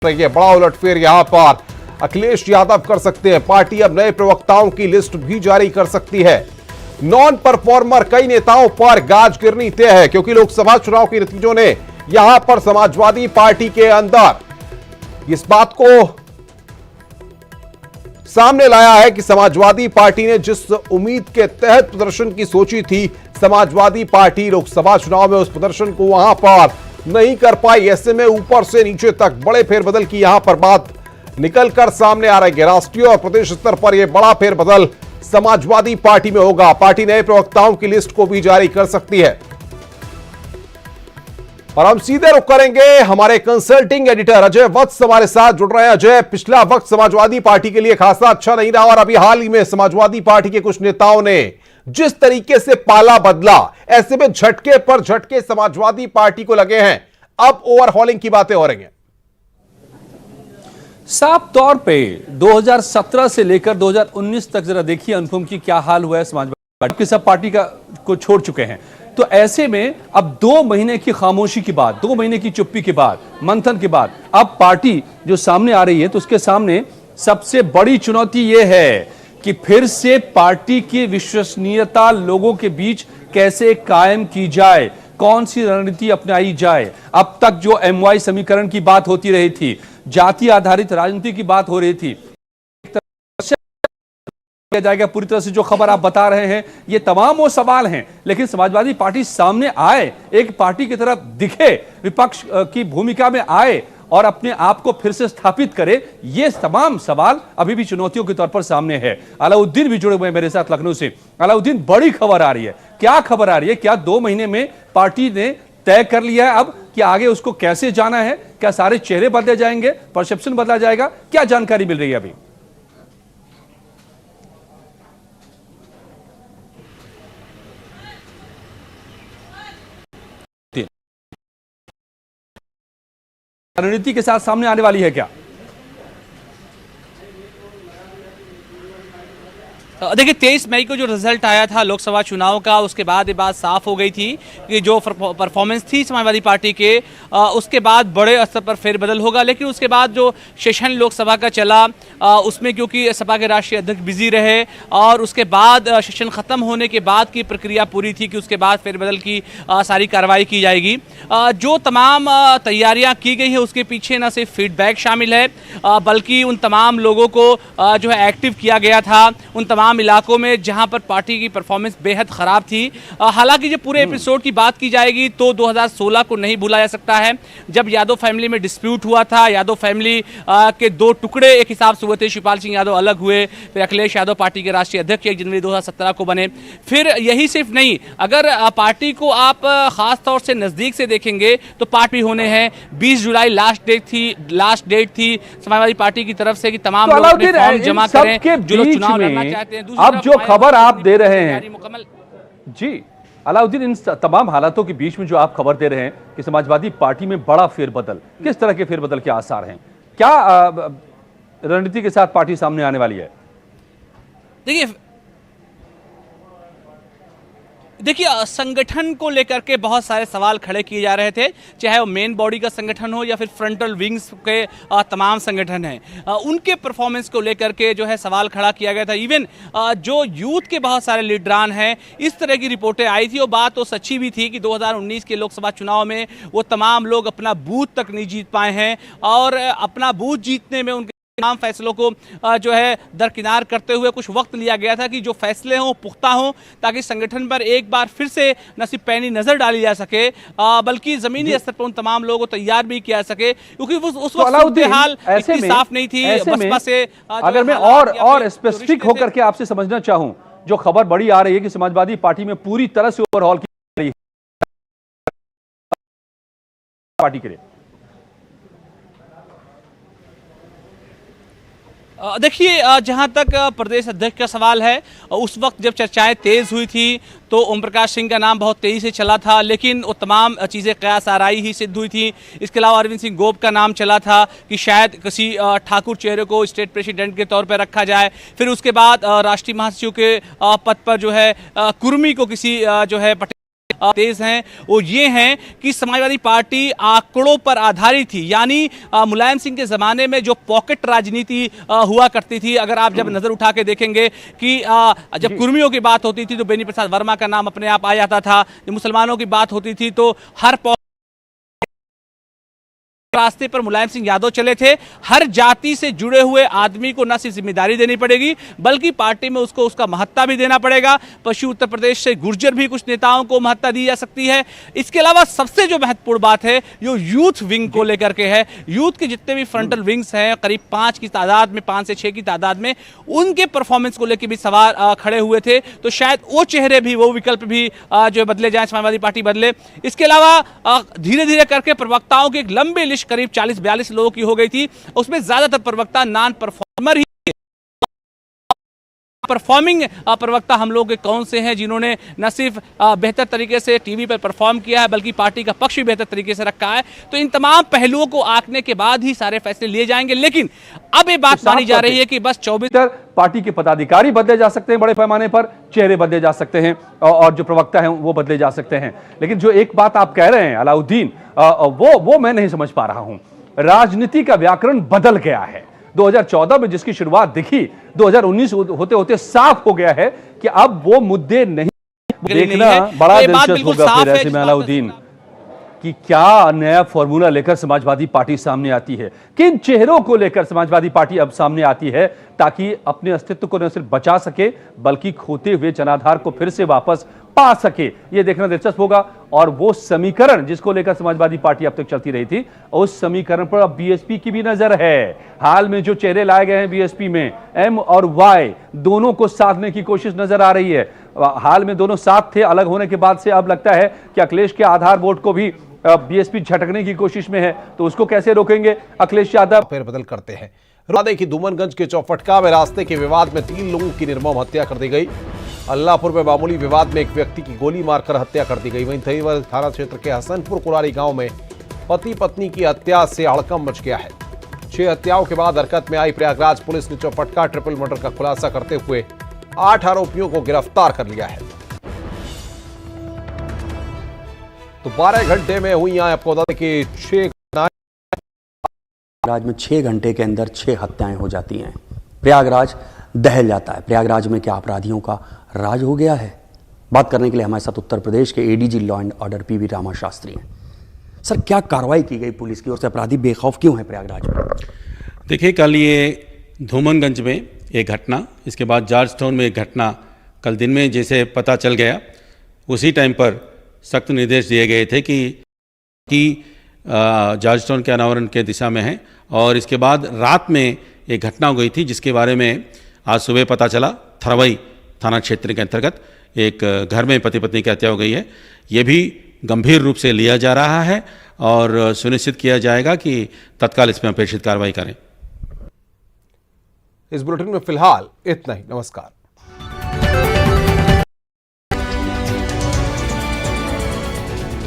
ये बड़ा उलटफेर यहां पर अखिलेश यादव कर सकते हैं। पार्टी अब नए प्रवक्ताओं की लिस्ट भी जारी कर सकती है। नॉन परफॉर्मर कई नेताओं पर गाज गिरनी तय है, क्योंकि लोकसभा चुनाव के नतीजों ने यहां पर समाजवादी पार्टी के अंदर इस बात को सामने लाया है कि समाजवादी पार्टी ने जिस उम्मीद के तहत प्रदर्शन की सोची थी, समाजवादी पार्टी लोकसभा चुनाव में उस प्रदर्शन को वहां पर नहीं कर पाई। ऐसे में ऊपर से नीचे तक बड़े फेरबदल की यहां पर बात निकलकर सामने आ रही है। राष्ट्रीय और प्रदेश स्तर पर यह बड़ा फेरबदल समाजवादी पार्टी में होगा। पार्टी नए प्रवक्ताओं की लिस्ट को भी जारी कर सकती है। और हम सीधे रुख करेंगे, हमारे कंसल्टिंग एडिटर अजय वत्स हमारे साथ जुड़ रहे हैं। अजय, पिछला वक्त समाजवादी पार्टी के लिए खासा अच्छा नहीं रहा और अभी हाल ही में समाजवादी पार्टी के कुछ नेताओं ने जिस तरीके से पाला बदला, ऐसे में झटके पर झटके समाजवादी पार्टी को लगे हैं। अब ओवरहॉलिंग की बातें हो रही हैं। साफ तौर पे 2017 से लेकर 2019 तक जरा देखिए अनुपम की क्या हाल हुआ है। समाजवादी पार्टी सब पार्टी को छोड़ चुके हैं, तो ऐसे में अब 2 महीने की खामोशी के बाद, 2 महीने की चुप्पी के बाद, मंथन के बाद अब पार्टी जो सामने आ रही है, तो उसके सामने सबसे बड़ी चुनौती यह है कि फिर से पार्टी की विश्वसनीयता लोगों के बीच कैसे कायम की जाए, कौन सी रणनीति अपनाई जाए। अब तक जो MY समीकरण की बात होती रही थी, जाति आधारित राजनीति की बात हो रही थी, किया जाएगा पूरी तरह से जो खबर आप बता रहे हैं, ये तमाम वो सवाल हैं। लेकिन समाजवादी पार्टी सामने आए, एक पार्टी की तरफ दिखे, विपक्ष की भूमिका में आए और अपने आप को फिर से स्थापित करे, ये तमाम सवाल अभी भी चुनौतियों के तौर पर सामने है। अलाउद्दीन भी जुड़े हुए हैं मेरे साथ लखनऊ से। अलाउद्दीन, बड़ी खबर आ रही है, क्या खबर आ रही है? क्या 2 महीने में पार्टी ने तय कर लिया है अब कि आगे उसको कैसे जाना है? क्या सारे चेहरे बदले जाएंगे, परसेप्शन बदला जाएगा? क्या जानकारी मिल रही है अभी? रणनीति के साथ सामने आने वाली है क्या? देखिए, 23 मई को जो रिजल्ट आया था लोकसभा चुनाव का, उसके बाद ये बात साफ हो गई थी कि जो परफॉर्मेंस थी समाजवादी पार्टी के, उसके बाद बड़े स्तर पर फेरबदल होगा। लेकिन उसके बाद जो सेशन लोकसभा का चला, उसमें क्योंकि सपा के राष्ट्रीय अध्यक्ष बिजी रहे और उसके बाद सेशन खत्म होने के बाद की प्रक्रिया पूरी थी कि उसके बाद फेरबदल की सारी कार्रवाई की जाएगी। जो तमाम तैयारियां की गई है उसके पीछे न सिर्फ फीडबैक शामिल है, बल्कि उन तमाम लोगों को जो है एक्टिव किया गया था उन तमाम इलाकों में जहां पर पार्टी की परफॉर्मेंस बेहद खराब थी। हालांकि जब पूरे एपिसोड की बात की जाएगी तो 2016 को नहीं भूला जा सकता है, जब यादव फैमिली में डिस्प्यूट हुआ था। यादव फैमिली के 2 टुकड़े एक हिसाब से हुए थे, शिवपाल सिंह यादव अलग हुए, फिर अखिलेश यादव पार्टी के राष्ट्रीय अध्यक्ष 1 जनवरी 2017 को बने। फिर यही सिर्फ नहीं, अगर पार्टी को आप खास तौर से नजदीक से देखेंगे तो पार्टी होने हैं 20 जुलाई लास्ट डेट थी समाजवादी पार्टी की तरफ से कि तमाम लोग अपने फॉर्म जमा करें जो लोग चुनाव लड़ना चाहते हैं। अब जो खबर आप दे रहे हैं जी अलाउद्दीन, इन तमाम हालातों के बीच में जो आप खबर दे रहे हैं कि समाजवादी पार्टी में बड़ा फेरबदल, किस तरह के फेरबदल के आसार हैं? क्या रणनीति के साथ पार्टी सामने आने वाली है? देखिए, संगठन को लेकर के बहुत सारे सवाल खड़े किए जा रहे थे, चाहे वो मेन बॉडी का संगठन हो या फिर फ्रंटल विंग्स के तमाम संगठन हैं, उनके परफॉर्मेंस को लेकर के जो है सवाल खड़ा किया गया था। इवन जो यूथ के बहुत सारे लीडरान हैं, इस तरह की रिपोर्टें आई थी और बात तो सच्ची भी थी कि 2019 के लोकसभा चुनाव में वो तमाम लोग अपना बूथ तक नहीं जीत पाए हैं और अपना बूथ जीतने में उनके तमाम फैसलों को जो है दरकिनार करते हुए कुछ वक्त लिया गया था कि जो फैसले हों पुख्ता हों, ताकि संगठन पर एक बार फिर से न सिर्फ पैनी नजर डाली जा सके बल्कि जमीनी स्तर पर उन तमाम लोगों को तैयार भी किया सके, क्योंकि उस वक्त हाल इतनी साफ नहीं थी बसपा से। अगर मैं और स्पेसिफिक होकर के आपसे समझना चाहूं, जो खबर बड़ी आ रही है कि समाजवादी पार्टी में पूरी तरह से ओवरहॉल की जा रही है पार्टी के लिए, देखिए, जहां तक प्रदेश अध्यक्ष का सवाल है, उस वक्त जब चर्चाएं तेज हुई थी तो ओम प्रकाश सिंह का नाम बहुत तेजी से चला था, लेकिन वो तमाम चीज़ें कयास आराई ही सिद्ध हुई थी। इसके अलावा अरविंद सिंह गोप का नाम चला था कि शायद किसी ठाकुर चेहरे को स्टेट प्रेसिडेंट के तौर पर रखा जाए। फिर उसके बाद राष्ट्रीय महासचिव के पद पर जो है कुर्मी को किसी जो है तेज हैं वो ये हैं कि समाजवादी पार्टी आंकड़ों पर आधारित थी, यानी मुलायम सिंह के जमाने में जो पॉकेट राजनीति हुआ करती थी, अगर आप जब नजर उठा के देखेंगे कि जब कुर्मियों की बात होती थी तो बेनी प्रसाद वर्मा का नाम अपने आप आ जाता था, जब मुसलमानों की बात होती थी तो हर रास्ते पर मुलायम सिंह यादव चले थे। हर जाति से जुड़े हुए आदमी को न सिर्फ जिम्मेदारी देनी पड़ेगी बल्कि पार्टी में उसको उसका महत्ता भी देना पड़ेगा। पश्चिमी उत्तर प्रदेश से गुर्जर भी कुछ नेताओं को महत्ता दी जा सकती है। इसके अलावा सबसे जो महत्वपूर्ण बात है जो यूथ विंग को लेकर के है, यूथ के जितने भी फ्रंटल विंग्स हैं करीब 5 की तादाद में, 5 से 6 की तादाद में, उनके परफॉर्मेंस को लेकर भी सवाल खड़े हुए थे। तो शायद वो चेहरे भी, वो विकल्प भी जो बदले जाए, समाजवादी पार्टी बदले। इसके अलावा धीरे धीरे करके प्रवक्ताओं की एक लंबी लिस्ट करीब 40-42 लोगों की हो गई थी, उसमें ज्यादातर प्रवक्ता नॉन परफॉर्मर ही। परफॉर्मिंग प्रवक्ता हम लोग के कौन से हैं जिन्होंने न सिर्फ बेहतर तरीके से टीवी पर परफॉर्म किया है बल्कि पार्टी का पक्ष भी बेहतर तरीके से रखा है। तो इन तमाम पहलुओं को आंकने के बाद ही सारे फैसले लिए जाएंगे। लेकिन अब ये बात मानी जा रही है कि बस 24 पार्टी के पदाधिकारी बदले जा सकते हैं, बड़े पैमाने पर चेहरे बदले जा सकते हैं और जो प्रवक्ता हैं वो बदले जा सकते हैं। लेकिन जो एक बात आप कह रहे हैं अलाउद्दीन, वो मैं नहीं समझ पा रहा हूं। राजनीति का व्याकरण बदल गया है। 2014 में जिसकी शुरुआत दिखी, 2019 होते होते साफ हो गया है कि अब वो मुद्दे नहीं। देखना बड़ा दिलचस्प होगा फिर ऐसे में अलाउद्दीन कि क्या नया फॉर्मूला लेकर समाजवादी पार्टी सामने आती है, किन चेहरों को लेकर समाजवादी पार्टी अब सामने आती है ताकि अपने अस्तित्व को न सिर्फ बचा सके बल्कि खोते हुए जनाधार को फिर से वापस पा सके। यह देखना दिलचस्प होगा। और वो समीकरण जिसको लेकर समाजवादी पार्टी अब तक चलती रही थी, उस समीकरण पर अब बीएसपी की भी नजर है। हाल में जो चेहरे लाए गए हैं बीएसपी में, एम और वाई दोनों को साधने की कोशिश नजर आ रही है। हाल में दोनों साथ थे, अलग होने के बाद से अब लगता है कि अखिलेश के आधार वोट को भी बीएसपी झटकने की कोशिश में है, तो उसको कैसे रोकेंगे अखिलेश यादव। फेरबदल करते हैं। बता की धूमनगंज के चौफटका में रास्ते के विवाद में 3 लोगों की निर्मम हत्या कर दी गई। अल्लाहपुर में मामूली विवाद में एक व्यक्ति की गोली मारकर हत्या कर दी गई। वहीं दहीवर थाना क्षेत्र के हसनपुर कुरारी गांव में पति पत्नी की हत्या से हड़कंप मच गया है। 6 हत्याओं के बाद हरकत में आई प्रयागराज पुलिस ने चौफटका ट्रिपल मर्डर का खुलासा करते हुए 8 आरोपियों को गिरफ्तार कर लिया है। तो 12 घंटे में हुई आपको बता दें कि 6 प्रयागराज में 6 घंटे के अंदर 6 हत्याएं हो जाती हैं। प्रयागराज दहल जाता है। प्रयागराज में क्या अपराधियों का राज हो गया है? बात करने के लिए हमारे साथ उत्तर प्रदेश के ADG law and order PV Rama Shastri हैं। सर, क्या कार्रवाई की गई पुलिस की ओर से? अपराधी बेखौफ क्यों है प्रयागराज में? देखिए, कल ये धूमनगंज में एक घटना, इसके बाद जॉर्ज टाउन में एक घटना कल दिन में जैसे पता चल गया, उसी टाइम पर सख्त निर्देश दिए गए थे कि जॉर्ज टाउन के अनावरण के दिशा में है। और इसके बाद रात में एक घटना हो गई थी जिसके बारे में आज सुबह पता चला। थरवई थाना क्षेत्र के अंतर्गत एक घर में पति पत्नी की हत्या हो गई है। ये भी गंभीर रूप से लिया जा रहा है और सुनिश्चित किया जाएगा कि तत्काल इसमें अपेक्षित कार्रवाई करें। इस बुलेटिन में फिलहाल इतना ही। नमस्कार।